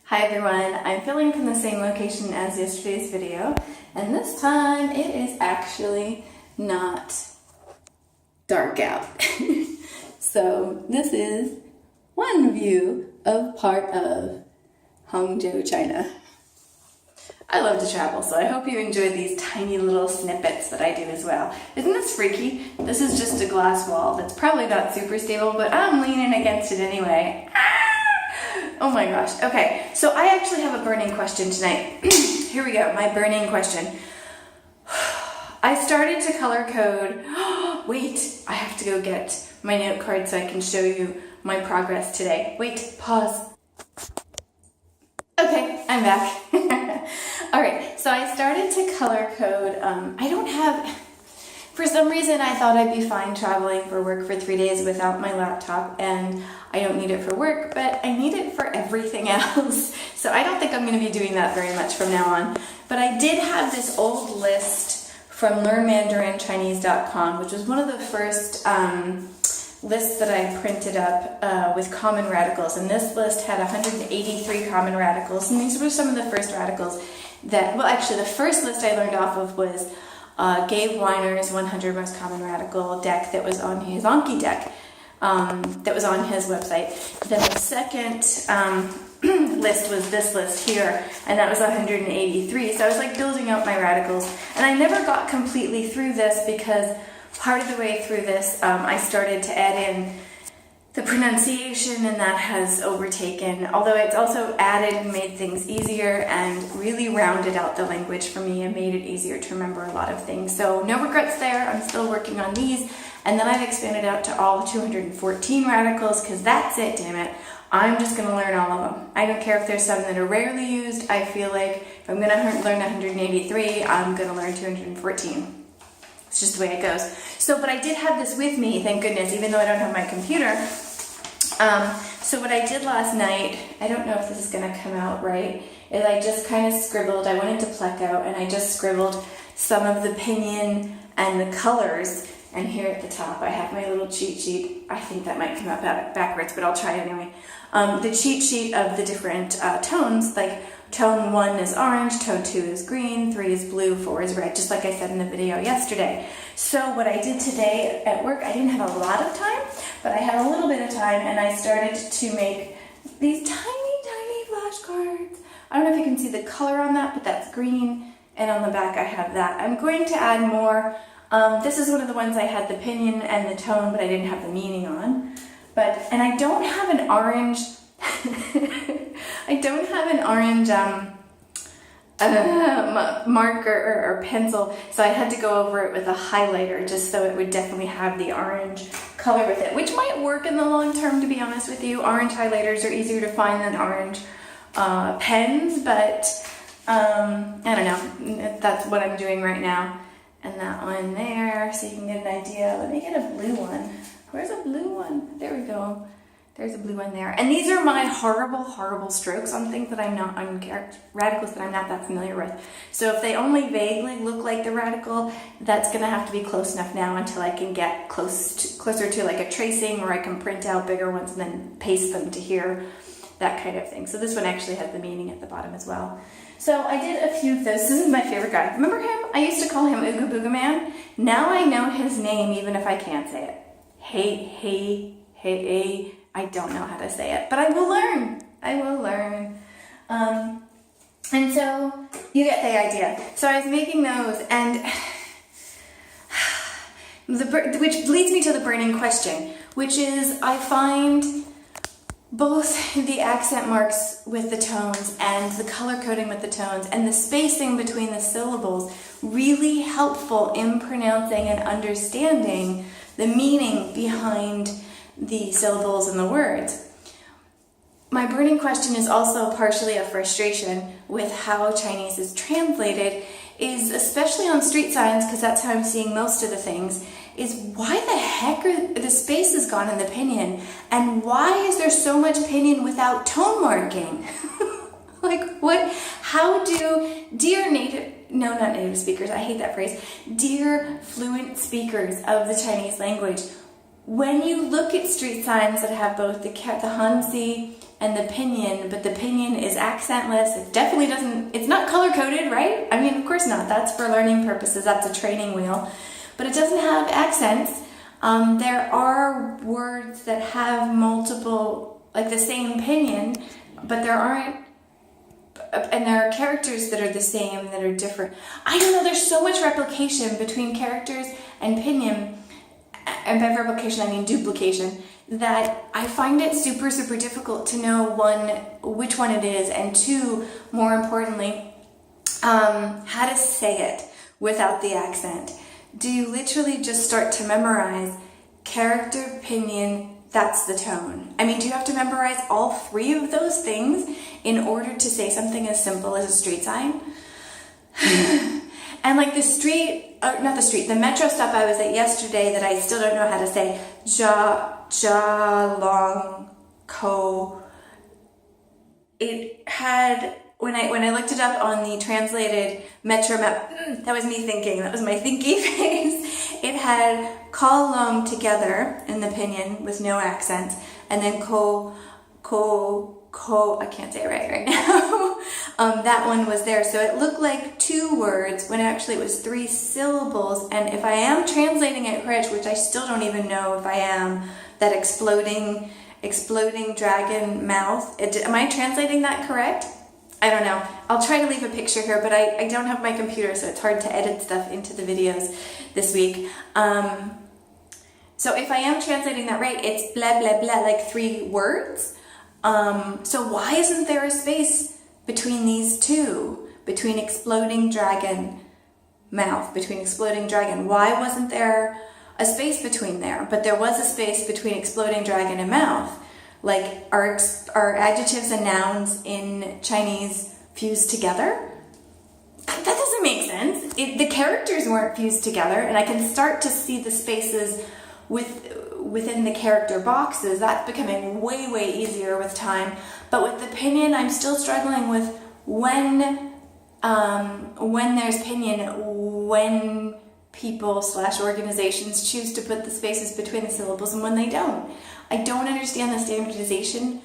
Hi everyone, I'm filming from the same location as yesterday's video, and this time it is actually not dark out. So this is one view of part of Hangzhou, China. I love to travel, so I hope you enjoy these tiny little snippets that I do as well. Isn't this freaky? This is just a glass wall that's probably not super stable, but I'm leaning against it anyway. Oh my gosh. Okay, so I actually have a burning question tonight. Here we go, my burning question. I started to color code. Wait, I have to go get my note card so I can show you my progress today. Wait, pause. Okay, I'm back. All right, so I started to color code. I don't have, for some reason I thought I'd be fine traveling for work for 3 days without my laptop, and I don't need it for work, but I need it for everything else. So I don't think I'm going to be doing that very much from now on. But I did have this old list from learnmandaриnchinese.com, which was one of the first lists that I printed up with common radicals. And this list had 183 common radicals. And these were some of the first radicals that, well, actually the first list I learned off of was Gabe Weiner's 100 Most Common Radical deck that was on his Anki deck. That was on his website. Then the second list was this list here, and that was 183. So I was like building out my radicals, and I never got completely through this because part of the way through this I started to add in the pronunciation, and that has overtaken, although it's also added and made things easier and really rounded out the language for me and made it easier to remember a lot of things. So no regrets there. I'm still working on these. And then I've expanded out to all 214 radicals because that's it, damn it. I'm just going to learn all of them. I don't care if there's some that are rarely used. I feel like if I'm going to learn 183, I'm going to learn 214. It's just the way it goes. So, but I did have this with me, thank goodness, even though I don't have my computer. So what I did last night, I don't know if this is going to come out right, is I just kind of scribbled, I went into Pleco and I just scribbled some of the pinyin and the colors. And here at the top, I have my little cheat sheet. I think that might come out backwards, but I'll try anyway. The cheat sheet of the different tones, like tone 1 is orange, tone 2 is green, 3 is blue, 4 is red, just like I said in the video yesterday. So what I did today at work, I didn't have a lot of time, but I had a little bit of time, and I started to make these tiny, tiny flashcards. I don't know if you can see the color on that, but that's green, and on the back I have that. I'm going to add more. This is one of the ones I had the pinyin and the tone, but I didn't have the meaning on. And I don't have an orange, I don't have an orange marker or pencil, so I had to go over it with a highlighter just so it would definitely have the orange color with it, which might work in the long term, to be honest with you. Orange highlighters are easier to find than orange pens, but I don't know, that's what I'm doing right now. And that one there, so you can get an idea. Let me get a blue one. Where's a blue one? There we go. There's a blue one there. And these are my horrible, horrible strokes on things that I'm not, on radicals that I'm not that familiar with. So if they only vaguely look like the radical, that's gonna have to be close enough now until I can get closer to like a tracing where I can print out bigger ones and then paste them to here, that kind of thing. So this one actually has the meaning at the bottom as well. So I did a few of those. This is my favorite guy. Remember him? I used to call him Ooga Booga Man. Now I know his name even if I can't say it. Hey, I don't know how to say it, but I will learn. I will learn. And so you get the idea. So I was making those, and which leads me to the burning question, which is I find both the accent marks with the tones and the color coding with the tones and the spacing between the syllables really helpful in pronouncing and understanding the meaning behind the syllables and the words. My burning question is also partially a frustration with how Chinese is translated, is especially on street signs, because that's how I'm seeing most of the things, is why the heck are the spaces gone in the pinyin, and why is there so much pinyin without tone marking? Like what, how do, dear not native speakers, I hate that phrase, dear fluent speakers of the Chinese language, when you look at street signs that have both the hanzi, and the pinyin, but the pinyin is accentless. It definitely doesn't, it's not color-coded, right? I mean, of course not. That's for learning purposes. That's a training wheel. But it doesn't have accents. There are words that have multiple, like the same pinyin, but there aren't, and there are characters that are the same that are different. I don't know, there's so much replication between characters and pinyin, and by replication I mean duplication, that I find it super, super difficult to know, one, which one it is, and two, more importantly, how to say it without the accent. Do you literally just start to memorize character, pinyin, that's the tone? I mean, do you have to memorize all three of those things in order to say something as simple as a street sign? And like the metro stop I was at yesterday that I still don't know how to say, Zha Long Kou. It had, when I looked it up on the translated metro map, that was me thinking, that was my thinky face. It had Ka Long together in the pinyin with no accents, and then Ko, I can't say it right now. That one was there. So it looked like two words when actually it was three syllables. And if I am translating it correct, which I still don't even know if I am, that exploding dragon mouth. Am I translating that correct? I don't know. I'll try to leave a picture here, but I don't have my computer, so it's hard to edit stuff into the videos this week. So if I am translating that right, it's blah, blah, blah, like three words. So why isn't there a space between these two? Between exploding dragon mouth, between exploding dragon. Why wasn't there a space between there? But there was a space between exploding dragon and mouth. Like, are adjectives and nouns in Chinese fused together? That doesn't make sense. The characters weren't fused together, and I can start to see the spaces within the character boxes. That's becoming way, way easier with time. But with the pinyin, I'm still struggling with when there's pinyin, when people/organizations choose to put the spaces between the syllables and when they don't. I don't understand the standardization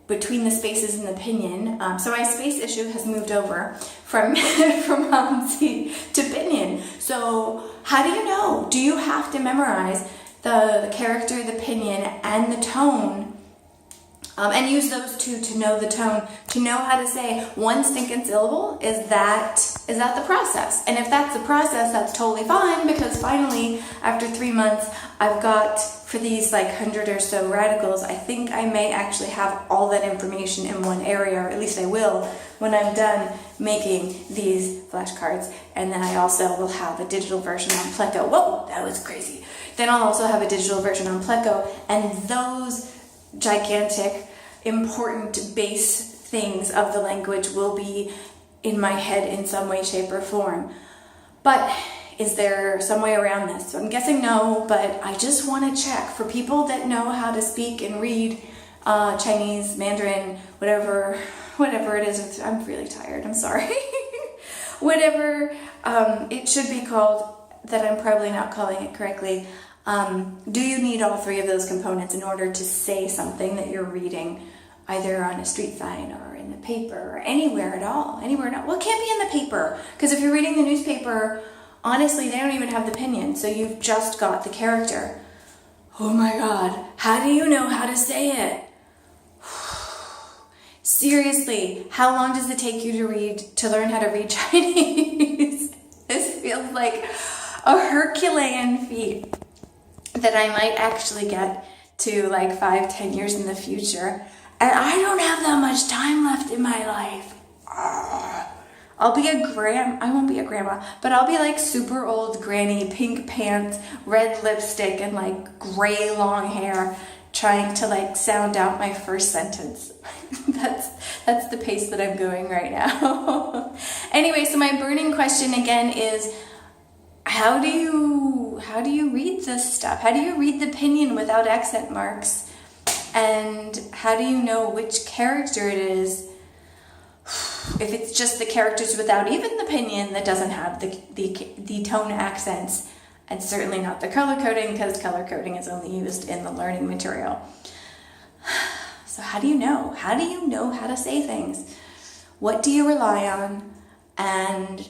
between the spaces in the pinyin. So my space issue has moved over from hanzi to pinyin. So how do you know? Do you have to memorize the character, the pinyin, and the tone, and use those two to know the tone, to know how to say one stinking syllable? Is that the process? And if that's the process, that's totally fine, because finally, after 3 months, I've got, for these like 100 or so radicals, I think I may actually have all that information in one area, or at least I will when I'm done making these flashcards. And then I also will have a digital version on Pleco. Whoa, that was crazy. Then I'll also have a digital version on Pleco, and those gigantic, important base things of the language will be in my head in some way, shape, or form. But is there some way around this? So I'm guessing no, but I just want to check for people that know how to speak and read Chinese, Mandarin, whatever it is. I'm really tired, I'm sorry. Whatever it should be called, that I'm probably not calling it correctly. Do you need all three of those components in order to say something that you're reading, either on a street sign or in the paper or anywhere at all? Anywhere at all. Well, it can't be in the paper, because if you're reading the newspaper, honestly, they don't even have the pinyin, so you've just got the character. Oh my God, how do you know how to say it? Seriously, how long does it take you to learn how to read Chinese? This feels like a Herculean feat that I might actually get to like 5-10 years in the future. And I don't have that much time left in my life. I'll be I won't be a grandma, but I'll be like super old granny, pink pants, red lipstick, and like gray long hair, trying to like sound out my first sentence. That's the pace that I'm going right now. Anyway, so my burning question again is, how do you read this stuff? How do you read the pinyin without accent marks? And how do you know which character it is? If it's just the characters without even the pinyin that doesn't have the tone accents, and certainly not the color coding, because color coding is only used in the learning material. So how do you know? How do you know how to say things? What do you rely on? And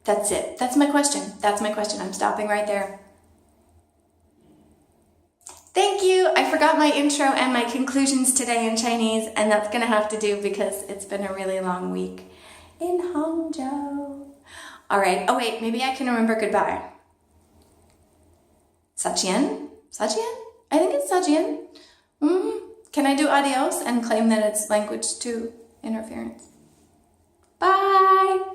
that's it. That's my question. That's my question. I'm stopping right there. Thank you. I forgot my intro and my conclusions today in Chinese, and that's going to have to do because it's been a really long week in Hangzhou. All right. Oh, wait. Maybe I can remember goodbye. Sajian? Sajian? I think it's Sajian. Can I do adios and claim that it's language 2 interference? Bye!